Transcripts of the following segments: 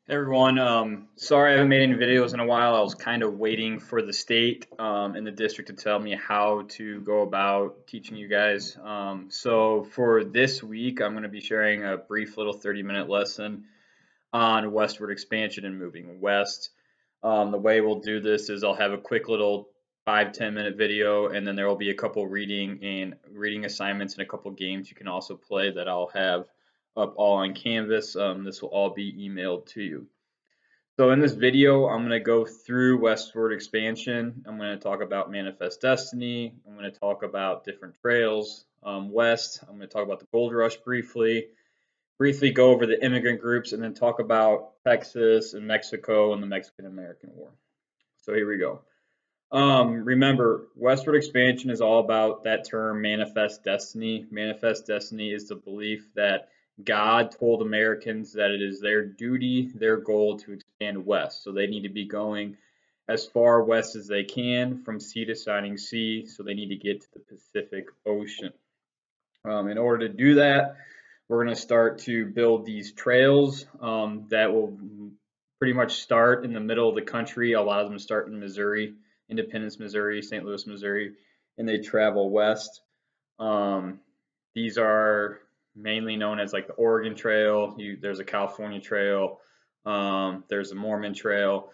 Hey everyone, sorry I haven't made any videos in a while. I was kind of waiting for the state and the district to tell me how to go about teaching you guys. So for this week, I'm going to be sharing a brief little 30-minute lesson on westward expansion and moving west. The way we'll do this is I'll have a quick little 5-10 minute video, and then there will be a couple reading assignments and a couple games you can also play that I'll have up all on Canvas. This will all be emailed to you. So in this video, I'm going to go through westward expansion. I'm going to talk about manifest destiny. I'm going to talk about different trails west. I'm going to talk about the gold rush briefly go over the immigrant groups, and then talk about Texas and Mexico and the Mexican-American War. So here we go. Remember, westward expansion is all about that term manifest destiny. Manifest destiny is the belief that God told Americans that it is their duty, their goal to expand west. So they need to be going as far west as they can from sea to shining sea. So they need to get to the Pacific Ocean. In order to do that, we're going to start to build these trails that will pretty much start in the middle of the country. A lot of them start in Missouri, Independence, Missouri, St. Louis, Missouri, and they travel west. These are mainly known as like the Oregon Trail. There's a California Trail. There's a Mormon Trail.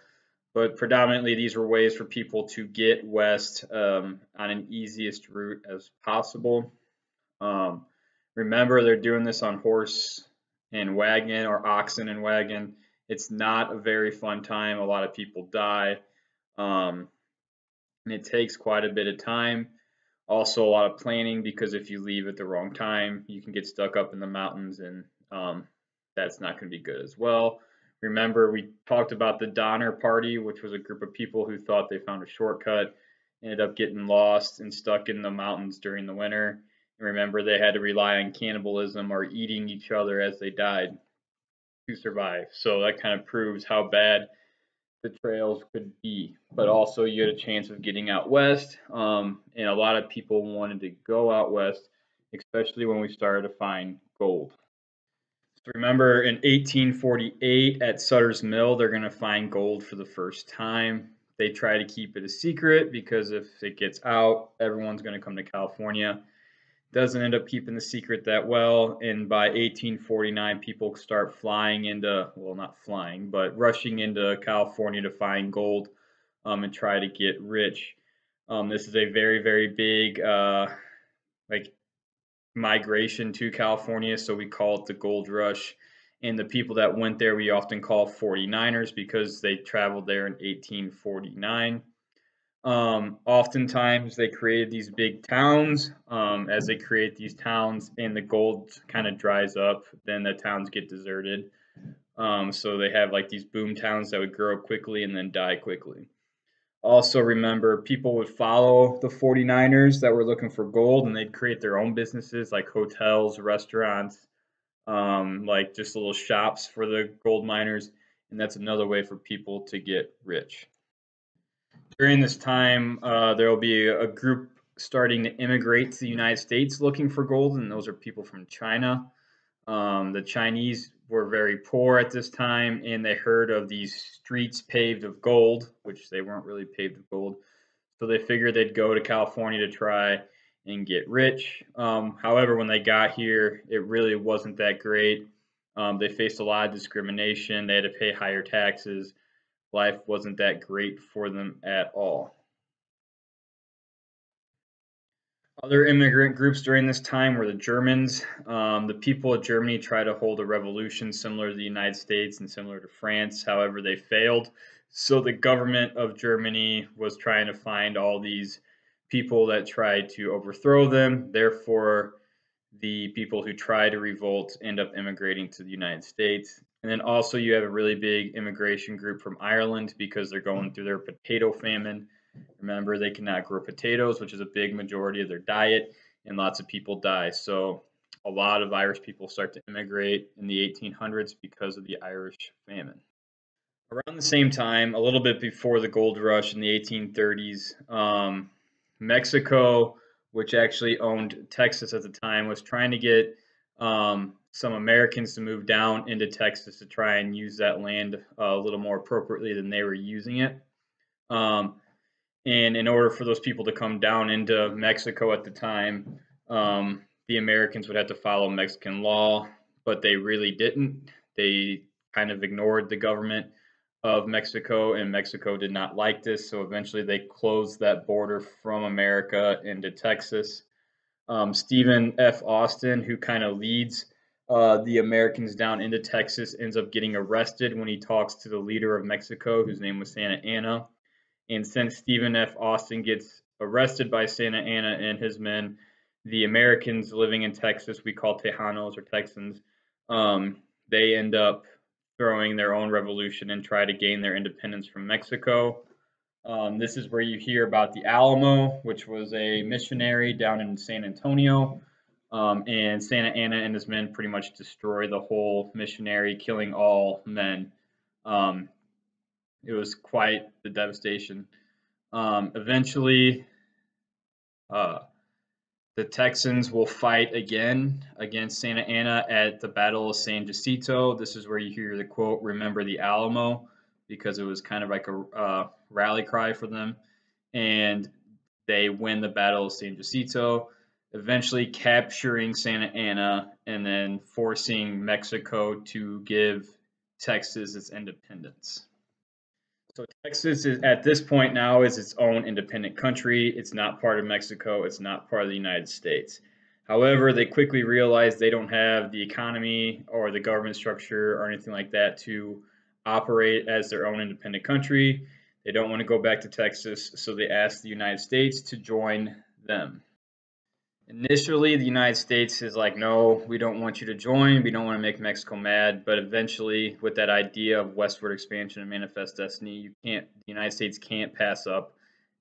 But predominantly, these were ways for people to get west on an easiest route as possible. Remember, they're doing this on horse and wagon or oxen and wagon. It's not a very fun time. A lot of people die. And it takes quite a bit of time. Also, a lot of planning, because if you leave at the wrong time, you can get stuck up in the mountains, and that's not going to be good as well. Remember, we talked about the Donner Party, which was a group of people who thought they found a shortcut, ended up getting lost and stuck in the mountains during the winter. And remember, they had to rely on cannibalism or eating each other as they died to survive. So that kind of proves how bad the trails could be. But also, you had a chance of getting out west, and a lot of people wanted to go out west, especially when we started to find gold. So remember, in 1848 at Sutter's Mill, they're going to find gold for the first time. They try to keep it a secret because if it gets out, everyone's going to come to California. Doesn't end up keeping the secret that well, and by 1849, people start flying into, well, not flying, but rushing into California to find gold and try to get rich. This is a very, very big like migration to California, so we call it the gold rush. And the people that went there, we often call 49ers because they traveled there in 1849. Oftentimes they created these big towns. As they create these towns and the gold kind of dries up, then the towns get deserted. So they have like these boom towns that would grow quickly and then die quickly. Also, remember, people would follow the 49ers that were looking for gold, and they'd create their own businesses like hotels, restaurants, like just little shops for the gold miners. And that's another way for people to get rich. During this time, there will be a group starting to immigrate to the United States looking for gold, and those are people from China. The Chinese were very poor at this time, and they heard of these streets paved of gold, which they weren't really paved with gold. So they figured they'd go to California to try and get rich. However, when they got here, it really wasn't that great. They faced a lot of discrimination. They had to pay higher taxes. Life wasn't that great for them at all. Other immigrant groups during this time were the Germans. The people of Germany tried to hold a revolution similar to the United States and similar to France. However, they failed. So the government of Germany was trying to find all these people that tried to overthrow them. Therefore, the people who try to revolt end up immigrating to the United States. And then also you have a really big immigration group from Ireland because they're going through their potato famine. Remember, they cannot grow potatoes, which is a big majority of their diet, and lots of people die. So a lot of Irish people start to immigrate in the 1800s because of the Irish famine. Around the same time, a little bit before the gold rush in the 1830s, Mexico, which actually owned Texas at the time, was trying to get some Americans to move down into Texas to try and use that land a little more appropriately than they were using it. Um, and in order for those people to come down into Mexico at the time, the Americans would have to follow Mexican law, but they really didn't. They kind of ignored the government of Mexico, and Mexico did not like this. So eventually they closed that border from America into Texas. Stephen F. Austin, who kind of leads the Americans down into Texas, ends up getting arrested when he talks to the leader of Mexico, whose name was Santa Anna. And since Stephen F. Austin gets arrested by Santa Anna and his men, the Americans living in Texas, we call Tejanos or Texans, they end up throwing their own revolution and try to gain their independence from Mexico. This is where you hear about the Alamo, which was a missionary down in San Antonio. And Santa Anna and his men pretty much destroy the whole missionary, killing all men. It was quite the devastation. Eventually, the Texans will fight again against Santa Anna at the Battle of San Jacinto. This is where you hear the quote, "Remember the Alamo," because it was kind of like a rally cry for them. And they win the Battle of San Jacinto, eventually capturing Santa Anna and then forcing Mexico to give Texas its independence. So Texas is at this point now is its own independent country. It's not part of Mexico. It's not part of the United States. However, they quickly realized they don't have the economy or the government structure or anything like that to operate as their own independent country. They don't want to go back to Texas, so they asked the United States to join them. Initially, the United States is like, no, we don't want you to join. We don't want to make Mexico mad. But eventually, with that idea of westward expansion and manifest destiny, the United States can't pass up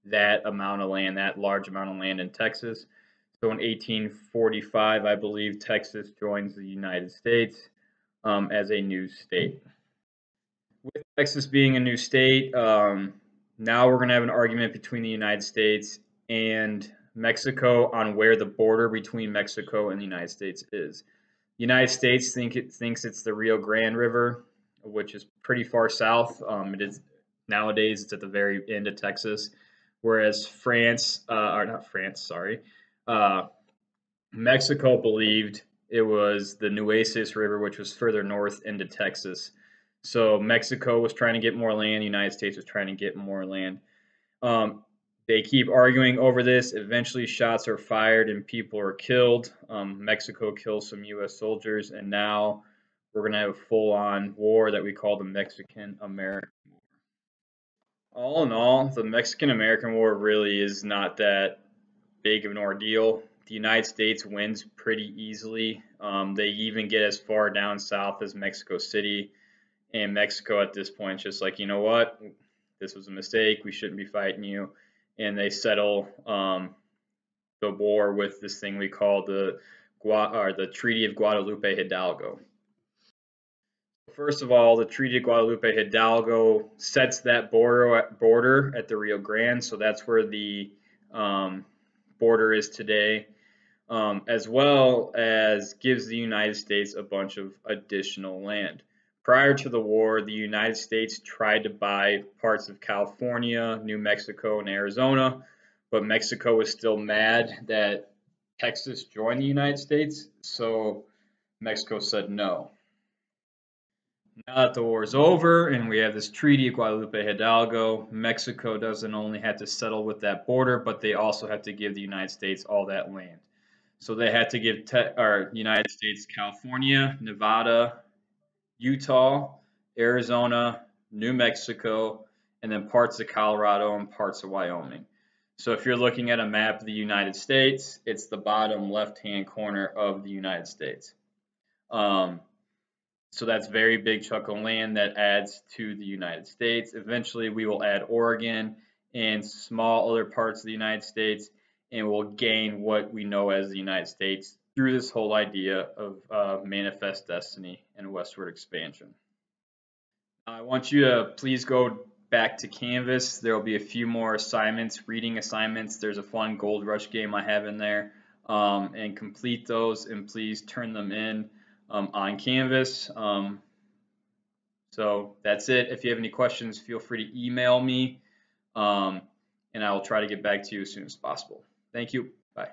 that amount of land, that large amount of land in Texas. So in 1845, I believe Texas joins the United States as a new state. With Texas being a new state, now we're going to have an argument between the United States and Mexico on where the border between Mexico and the United States is. The United States thinks it's the Rio Grande River, which is pretty far south. It is nowadays it's at the very end of Texas, whereas Mexico believed it was the Nueces River, which was further north into Texas. So Mexico was trying to get more land. The United States was trying to get more land. They keep arguing over this. Eventually, shots are fired and people are killed. Mexico kills some U.S. soldiers, and now we're going to have a full-on war that we call the Mexican-American War. All in all, the Mexican-American War really is not that big of an ordeal. The United States wins pretty easily. They even get as far down south as Mexico City. And Mexico at this point is just like, you know what? This was a mistake. We shouldn't be fighting you. And they settle the war with this thing we call the Treaty of Guadalupe Hidalgo. First of all, the Treaty of Guadalupe Hidalgo sets that border at the Rio Grande, so that's where the border is today, as well as gives the United States a bunch of additional land. Prior to the war, the United States tried to buy parts of California, New Mexico, and Arizona, but Mexico was still mad that Texas joined the United States, so Mexico said no. Now that the war is over and we have this Treaty of Guadalupe Hidalgo, Mexico doesn't only have to settle with that border, but they also have to give the United States all that land. So they had to give United States California, Nevada, Utah, Arizona, New Mexico, and then parts of Colorado and parts of Wyoming. So if you're looking at a map of the United States, it's the bottom left-hand corner of the United States. So that's a very big chunk of land that adds to the United States. Eventually, we will add Oregon and small other parts of the United States, and we'll gain what we know as the United States through this whole idea of manifest destiny and westward expansion. I want you to please go back to Canvas. There will be a few more assignments, reading assignments. There's a fun Gold Rush game I have in there. and complete those, and please turn them in on Canvas. So that's it. If you have any questions, feel free to email me, and I will try to get back to you as soon as possible. Thank you. Bye.